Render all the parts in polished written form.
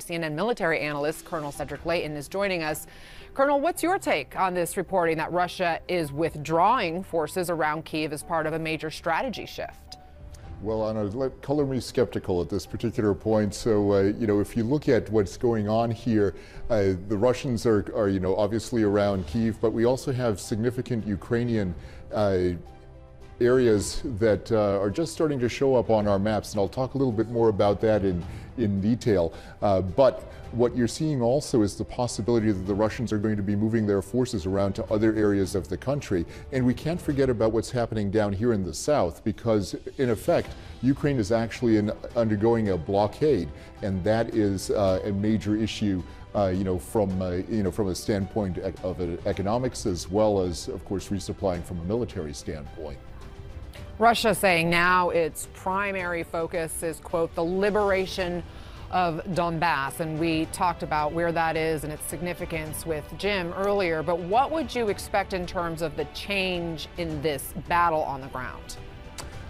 CNN military analyst Colonel Cedric Leighton is joining us. Colonel, what's your take on this reporting that Russia is withdrawing forces around Kyiv as part of a major strategy shift? Well, Anna, color me skeptical at this particular point. So, if you look at what's going on here, the Russians are obviously around Kyiv, but we also have significant Ukrainian areas that are just starting to show up on our maps, and I'll talk a little bit more about that in detail. But what you're seeing also is the possibility that the Russians are going to be moving their forces around to other areas of the country. And we can't forget about what's happening down here in the south, because in effect, Ukraine is actually undergoing a blockade, and that is a major issue from a standpoint of economics, as well as, of course, resupplying from a military standpoint. Russia saying now its primary focus is, quote, the liberation of Donbass. And we talked about where that is and its significance with Jim earlier. But what would you expect in terms of the change in this battle on the ground?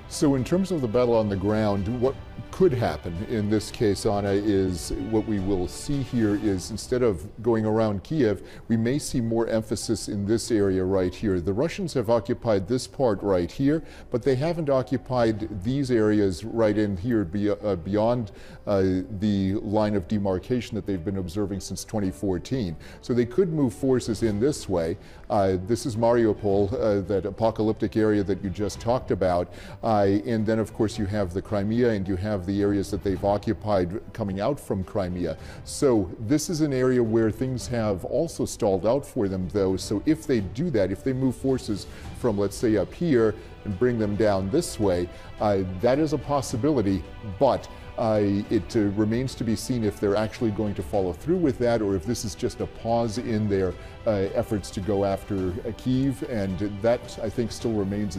So in terms of the battle on the ground, what could happen in this case, Anna, is what we will see here is instead of going around Kyiv, we may see more emphasis in this area right here. The Russians have occupied this part right here, but they haven't occupied these areas right in here beyond the line of demarcation that they've been observing since 2014. So they could move forces in this way. This is Mariupol, that apocalyptic area that you just talked about. And then, of course, you have the Crimea, and you have the areas that they've occupied coming out from Crimea. So this is an area where things have also stalled out for them, though. So if they do that, if they move forces from, let's say, up here and bring them down this way, that is a possibility. But it remains to be seen if they're actually going to follow through with that, or if this is just a pause in their efforts to go after Kyiv. And that, I think, still remains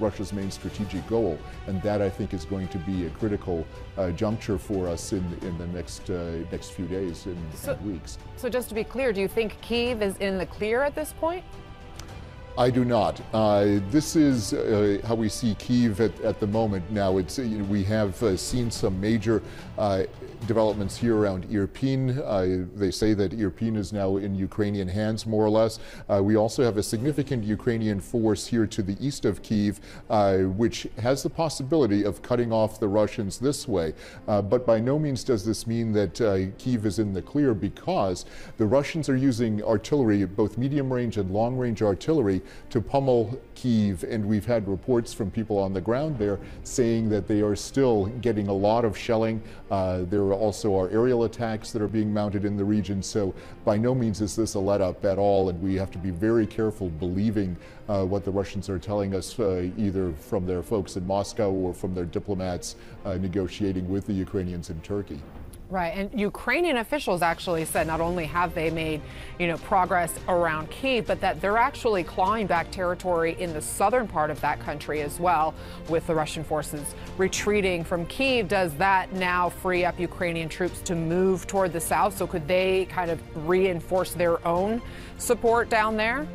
Russia's main strategic goal. And that, I think, is going to be a critical juncture for us in the next few days and weeks. So just to be clear, do you think Kyiv is in the clear at this point? I do not. This is how we see Kyiv at the moment. Now, we have seen some major developments here around Irpin. They say that Irpin is now in Ukrainian hands, more or less. We also have a significant Ukrainian force here to the east of Kyiv, which has the possibility of cutting off the Russians this way. But by no means does this mean that Kyiv is in the clear, because the Russians are using artillery, both medium-range and long-range artillery, to pummel Kyiv, and we've had reports from people on the ground there saying that they are still getting a lot of shelling. There also are aerial attacks that are being mounted in the region, so by no means is this a let-up at all, and we have to be very careful believing what the Russians are telling us, either from their folks in Moscow or from their diplomats negotiating with the Ukrainians in Turkey. Right, and Ukrainian officials actually said not only have they made, progress around Kyiv, but that they're actually clawing back territory in the southern part of that country as well, with the Russian forces retreating from Kyiv. Does that now free up Ukrainian troops to move toward the south? So could they kind of reinforce their own support down there?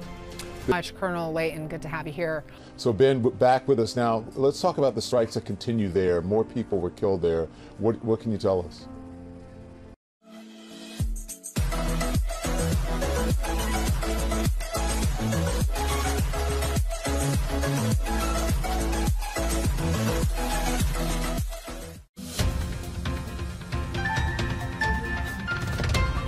Much, Colonel Leighton, good to have you here. So Ben, back with us now. Let's talk about the strikes that continue there. More people were killed there. What can you tell us?